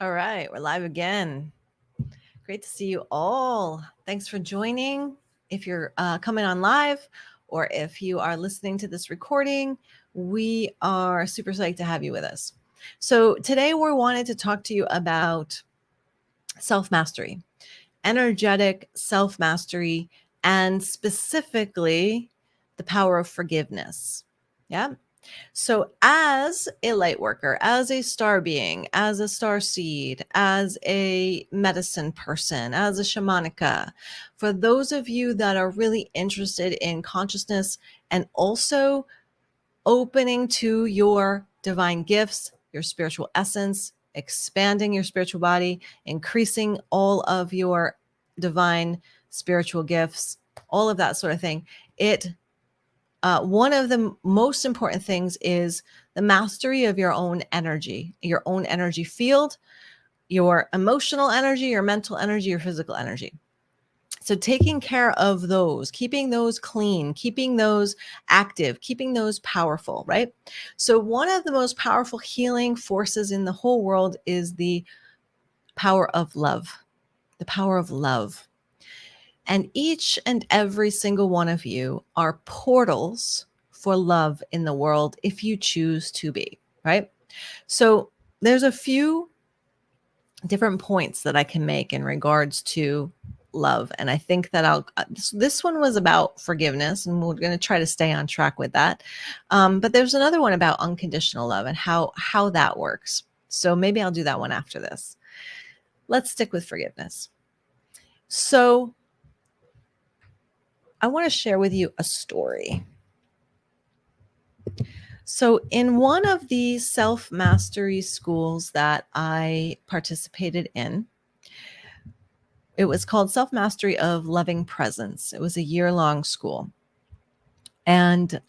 All right, we're live again. Great to see you all. Thanks for joining. If you're coming on live or if you are listening to this recording, we are super psyched to have you with us. So, today we wanted to talk to you about self mastery, energetic self mastery, and specifically the power of forgiveness. Yeah. So, as a light worker, as a star being, as a star seed, as a medicine person, as a shamanica, for those of you that are really interested in consciousness and also opening to your divine gifts, your spiritual essence, expanding your spiritual body, increasing all of your divine spiritual gifts, all of that sort of thing, one of the most important things is the mastery of your own energy field, your emotional energy, your mental energy, your physical energy. So taking care of those, keeping those clean, keeping those active, keeping those powerful, right? So one of the most powerful healing forces in the whole world is the power of love, the power of love. And each and every single one of you are portals for love in the world if you choose to be, right? So there's a few different points that I can make in regards to love. And I think that this one was about forgiveness, and we're going to try to stay on track with that. But there's another one about unconditional love and how that works. So maybe I'll do that one after this. Let's stick with forgiveness. So I want to share with you a story. So, in one of the self mastery schools that I participated in, it was called Self Mastery of Loving Presence. It was a year-long school. And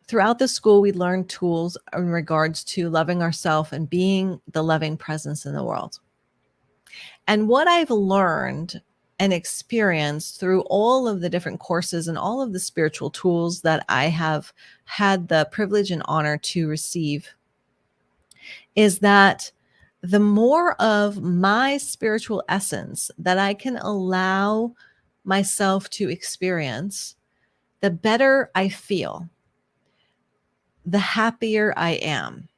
throughout the school, we learned tools in regards to loving ourselves and being the loving presence in the world. And what I've learned and experienced through all of the different courses and all of the spiritual tools that I have had the privilege and honor to receive is that the more of my spiritual essence that I can allow myself to experience, the better I feel, the happier I am.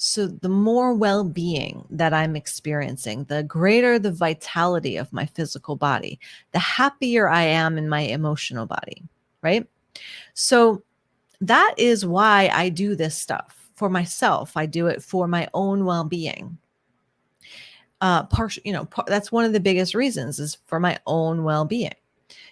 So the more well-being that I'm experiencing, the greater the vitality of my physical body, the happier I am in my emotional body, right? So that is why I do this stuff for myself. I do it for my own well-being. That's one of the biggest reasons is for my own well-being.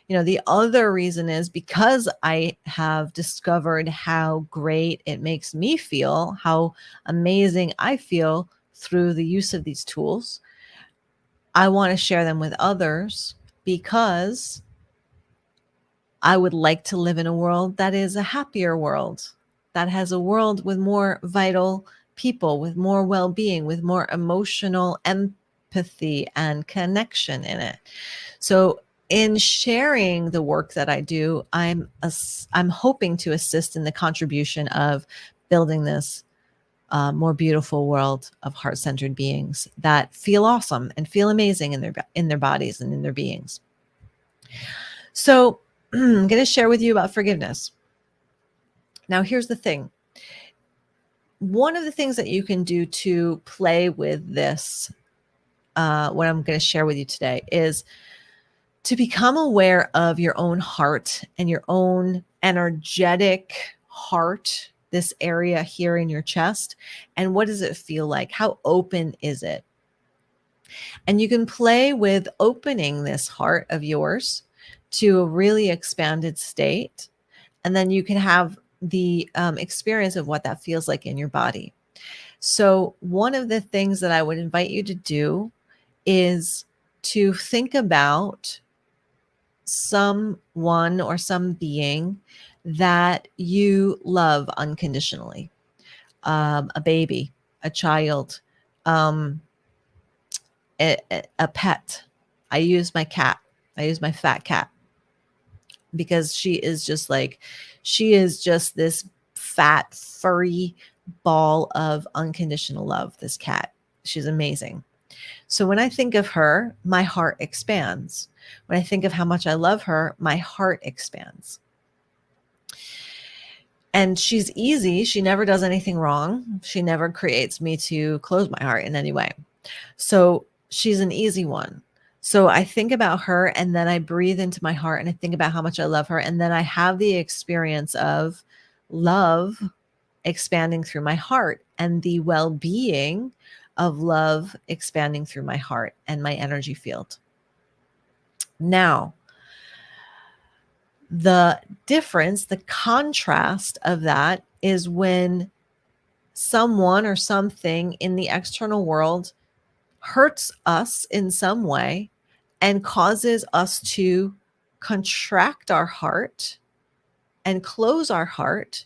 The other reason is because I have discovered how great it makes me feel, how amazing I feel through the use of these tools. I want to share them with others because I would like to live in a world that is a happier world, that has a world with more vital people, with more well-being, with more emotional empathy and connection in it. So in sharing the work that I do, I'm hoping to assist in the contribution of building this more beautiful world of heart-centered beings that feel awesome and feel amazing in their bodies and in their beings. So I'm going to share with you about forgiveness. Now, here's the thing. One of the things that you can do to play with this, what I'm going to share with you today, is to become aware of your own heart and your own energetic heart, this area here in your chest. And what does it feel like? How open is it? And you can play with opening this heart of yours to a really expanded state. And then you can have the experience of what that feels like in your body. So one of the things that I would invite you to do is to think about someone or some being that you love unconditionally, a baby, a child, a pet. I use my cat. I use my fat cat because she is just this fat, furry ball of unconditional love, this cat. She's amazing. So when I think of her, my heart expands. When I think of how much I love her, my heart expands. And she's easy. She never does anything wrong. She never creates me to close my heart in any way. So she's an easy one. So I think about her and then I breathe into my heart and I think about how much I love her. And then I have the experience of love expanding through my heart and the well-being of love expanding through my heart and my energy field. Now, the difference, the contrast of that is when someone or something in the external world hurts us in some way and causes us to contract our heart and close our heart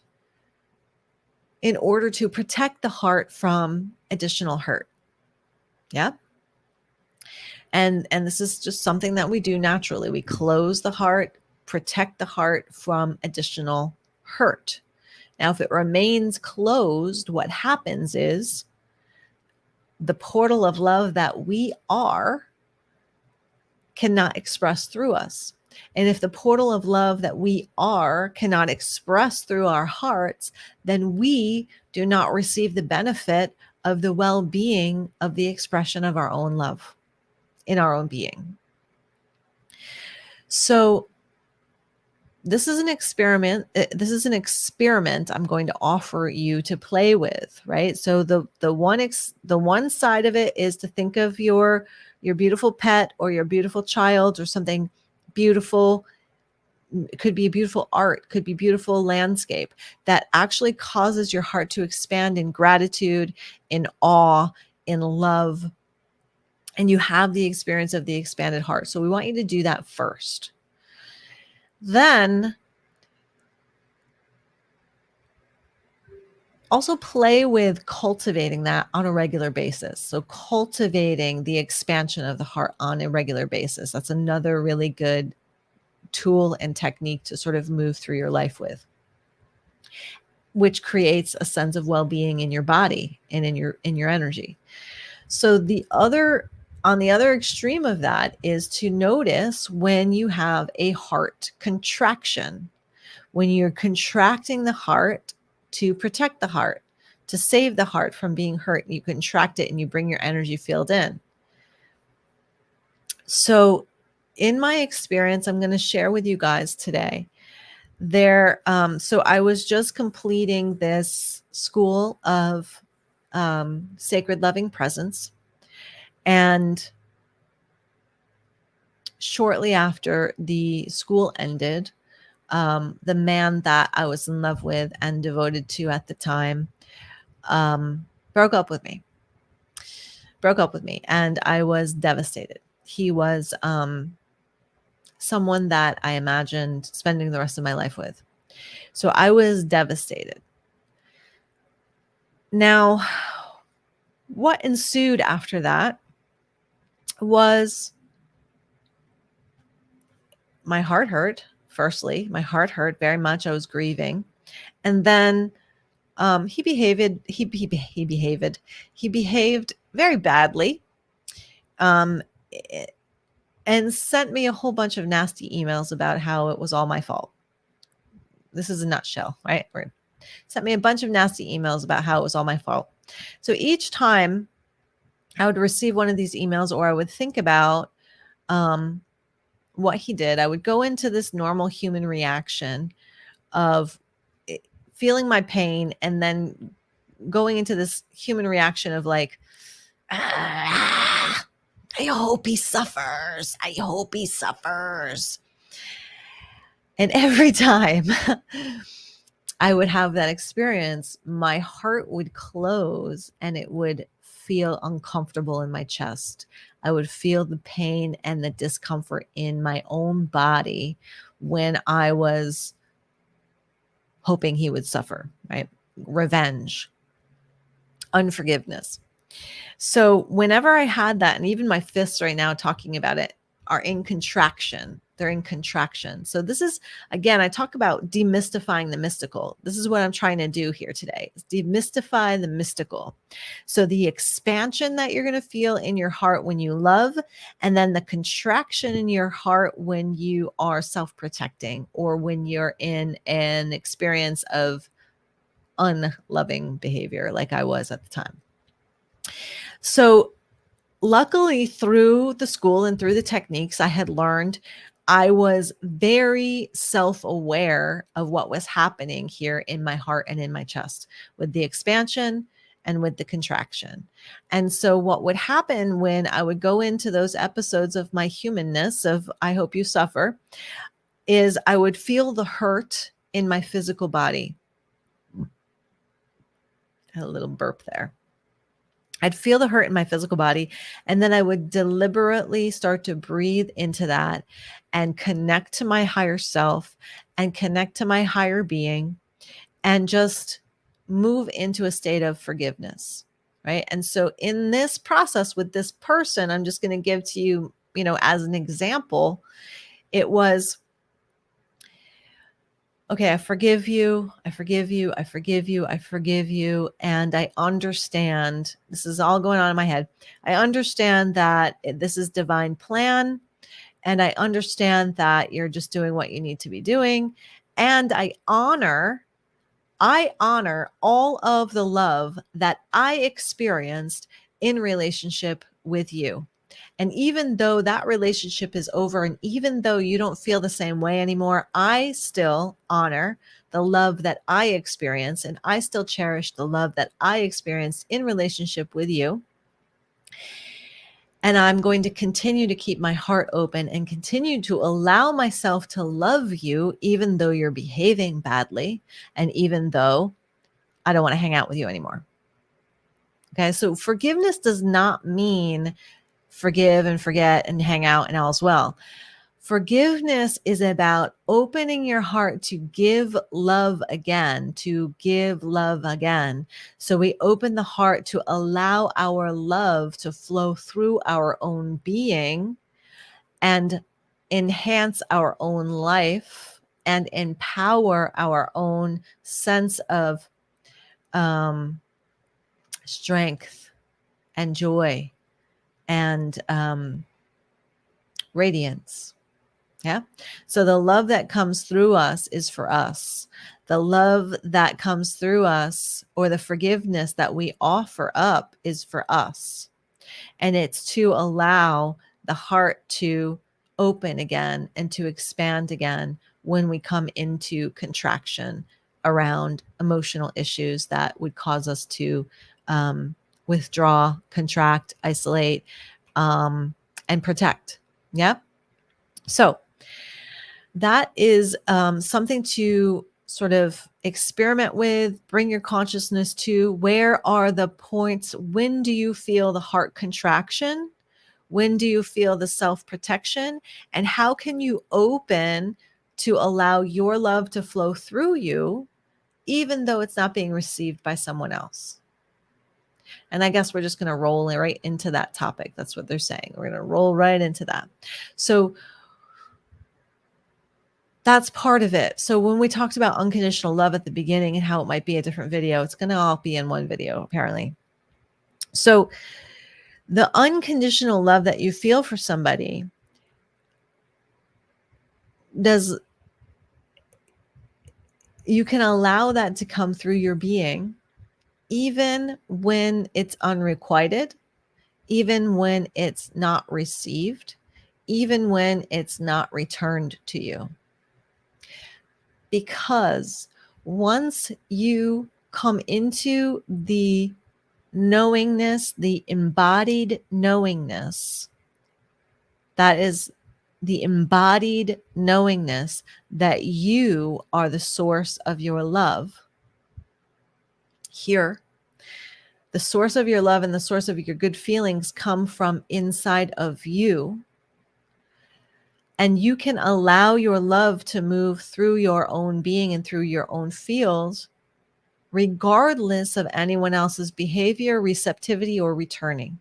in order to protect the heart from additional hurt. Yeah. And this is just something that we do naturally. We close the heart, protect the heart from additional hurt. Now, if it remains closed, what happens is the portal of love that we are cannot express through us. And if the portal of love that we are cannot express through our hearts, then we do not receive the benefit of the well-being of the expression of our own love in our own being. So this is an experiment. I'm going to offer you to play with, right? So the one side of it is to think of your beautiful pet or your beautiful child or something beautiful. It could be beautiful art, could be beautiful landscape that actually causes your heart to expand in gratitude, in awe, in love, and you have the experience of the expanded heart. So we want you to do that first. Then also play with cultivating that on a regular basis. So cultivating the expansion of the heart on a regular basis. That's another really good tool and technique to sort of move through your life with, which creates a sense of well-being in your body and in your energy. So on the other extreme of that is to notice when you have a heart contraction, when you're contracting the heart to protect the heart, to save the heart from being hurt. You contract it and you bring your energy field in. So in my experience, I'm going to share with you guys today so I was just completing this school of sacred loving presence. And shortly after the school ended, the man that I was in love with and devoted to at the time broke up with me. And I was devastated. He was someone that I imagined spending the rest of my life with. So I was devastated. Now, what ensued after that was my heart hurt. Firstly, my heart hurt very much. I was grieving. And then he behaved very badly. And sent me a whole bunch of nasty emails about how it was all my fault. This is a nutshell, right? Sent me a bunch of nasty emails about how it was all my fault. So each time I would receive one of these emails or I would think about what he did, I would go into this normal human reaction of feeling my pain and then going into this human reaction of like, I hope he suffers. I hope he suffers. And every time I would have that experience, my heart would close and it would feel uncomfortable in my chest. I would feel the pain and the discomfort in my own body when I was hoping he would suffer, right? Revenge, unforgiveness. So whenever I had that, and even my fists right now talking about it are in contraction, they're in contraction. So this is, again, I talk about demystifying the mystical. This is what I'm trying to do here today, is demystify the mystical. So the expansion that you're going to feel in your heart when you love, and then the contraction in your heart when you are self-protecting, or when you're in an experience of unloving behavior like I was at the time. So luckily, through the school and through the techniques I had learned, I was very self-aware of what was happening here in my heart and in my chest with the expansion and with the contraction. And so what would happen when I would go into those episodes of my humanness, of I hope you suffer, is I would feel the hurt in my physical body. Had a little burp there. I'd feel the hurt in my physical body, and then I would deliberately start to breathe into that and connect to my higher self and connect to my higher being, and just move into a state of forgiveness, right? And so in this process with this person, I'm just going to give to you, as an example, it was, okay, I forgive you. I forgive you. I forgive you. I forgive you. And I understand, this is all going on in my head. I understand that this is divine plan. And I understand that you're just doing what you need to be doing. And I honor all of the love that I experienced in relationship with you. And even though that relationship is over, and even though you don't feel the same way anymore, I still honor the love that I experience, and I still cherish the love that I experienced in relationship with you. And I'm going to continue to keep my heart open and continue to allow myself to love you, even though you're behaving badly, and even though I don't want to hang out with you anymore. Okay, so forgiveness does not mean forgive and forget and hang out and all's well. Forgiveness is about opening your heart to give love again, to give love again. So we open the heart to allow our love to flow through our own being and enhance our own life and empower our own sense of strength and joy and radiance. Yeah. So the love that comes through us is for us. The love that comes through us, or the forgiveness that we offer up, is for us. And it's to allow the heart to open again and to expand again when we come into contraction around emotional issues that would cause us to withdraw, contract, isolate, and protect. Yeah. So that is something to sort of experiment with, bring your consciousness to. Where are the points? When do you feel the heart contraction? When do you feel the self-protection? And how can you open to allow your love to flow through you, even though it's not being received by someone else? And I guess we're just going to roll right into that topic. That's what they're saying. We're going to roll right into that. So that's part of it. So when we talked about unconditional love at the beginning and how it might be a different video, it's going to all be in one video, apparently. So the unconditional love that you feel for somebody you can allow that to come through your being, even when it's unrequited, even when it's not received, even when it's not returned to you. Because once you come into the knowingness, the embodied knowingness, that is the embodied knowingness that you are the source of your love. Here, the source of your love and the source of your good feelings come from inside of you. And you can allow your love to move through your own being and through your own fields, regardless of anyone else's behavior, receptivity, or returning.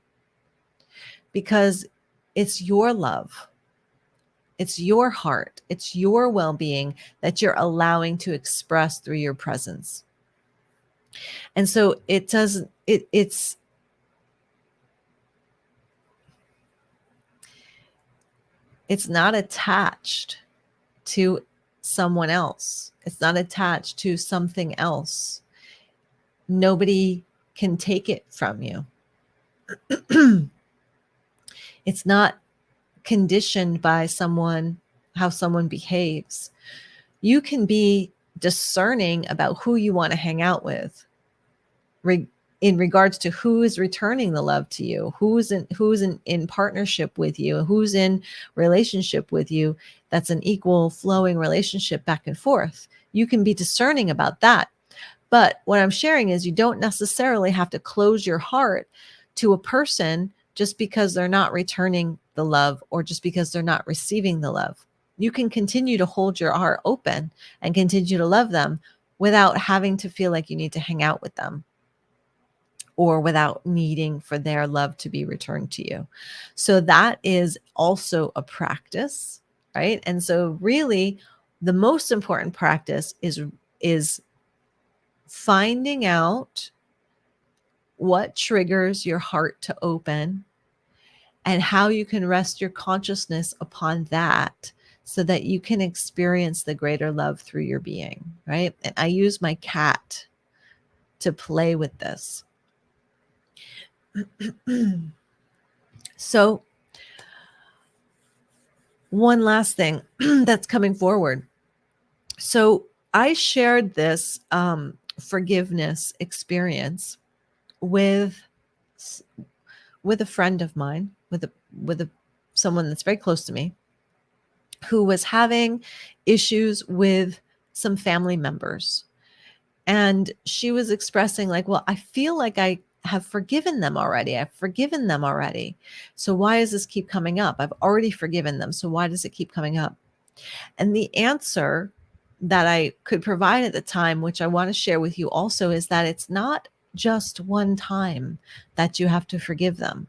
Because it's your love. It's your heart. It's your well-being that you're allowing to express through your presence. And so it doesn't, it's not attached to someone else. It's not attached to something else. Nobody can take it from you. It's not conditioned by how someone behaves. You can be discerning about who you want to hang out with in regards to who is returning the love to you, who's in partnership with you, who's in relationship with you. That's an equal flowing relationship back and forth. You can be discerning about that. But what I'm sharing is you don't necessarily have to close your heart to a person just because they're not returning the love or just because they're not receiving the love. You can continue to hold your heart open and continue to love them without having to feel like you need to hang out with them or without needing for their love to be returned to you. So that is also a practice, right? And so really the most important practice is finding out what triggers your heart to open and how you can rest your consciousness upon that so that you can experience the greater love through your being, right? And I use my cat to play with this. So one last thing that's coming forward. So I shared this forgiveness experience with a friend of mine, with someone that's very close to me, who was having issues with some family members. And she was expressing like, well, I feel like I have forgiven them already. I've forgiven them already. So why does this keep coming up? I've already forgiven them. So why does it keep coming up? And the answer that I could provide at the time, which I want to share with you also, is that it's not just one time that you have to forgive them.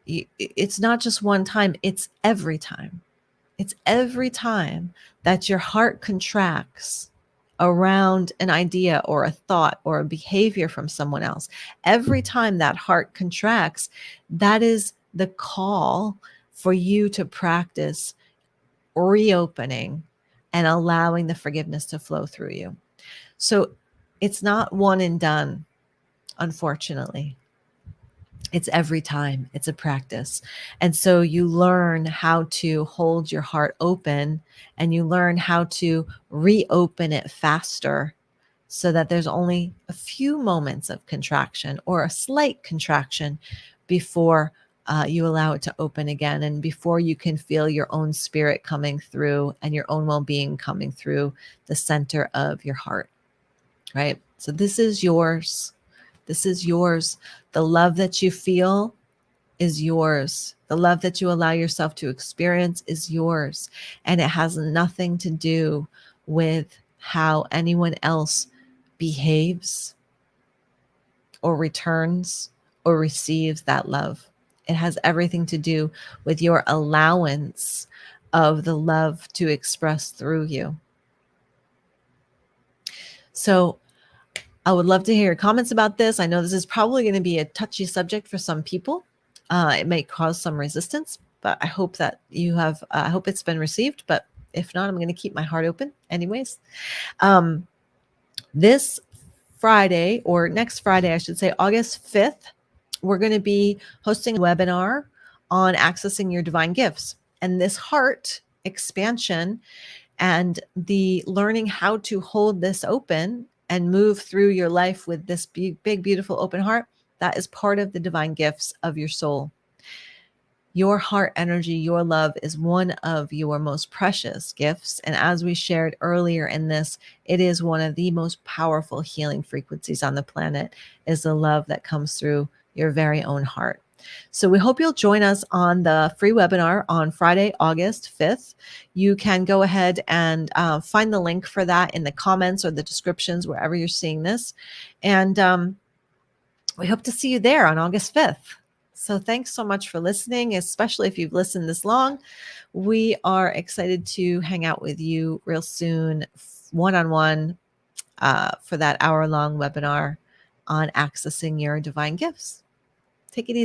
It's not just one time, it's every time. It's every time that your heart contracts around an idea or a thought or a behavior from someone else. Every time that heart contracts, that is the call for you to practice reopening and allowing the forgiveness to flow through you. So it's not one and done, unfortunately. It's every time. It's a practice. And so you learn how to hold your heart open and you learn how to reopen it faster so that there's only a few moments of contraction or a slight contraction before you allow it to open again and before you can feel your own spirit coming through and your own well-being coming through the center of your heart, right? So this is yours. This is yours. The love that you feel is yours. The love that you allow yourself to experience is yours. And it has nothing to do with how anyone else behaves or returns or receives that love. It has everything to do with your allowance of the love to express through you. So I would love to hear your comments about this. I know this is probably going to be a touchy subject for some people. It may cause some resistance, but I hope that you have, I hope it's been received. But if not, I'm going to keep my heart open anyways. This Friday, or next Friday, I should say, August 5th, we're going to be hosting a webinar on accessing your divine gifts. And this heart expansion and the learning how to hold this open and move through your life with this big, beautiful open heart, that is part of the divine gifts of your soul. Your heart energy, your love is one of your most precious gifts. And as we shared earlier in this, it is one of the most powerful healing frequencies on the planet, is the love that comes through your very own heart. So we hope you'll join us on the free webinar on Friday, August 5th. You can go ahead and find the link for that in the comments or the descriptions, wherever you're seeing this. And we hope to see you there on August 5th. So thanks so much for listening, especially if you've listened this long. We are excited to hang out with you real soon, one-on-one, for that hour-long webinar on accessing your divine gifts. Take it easy.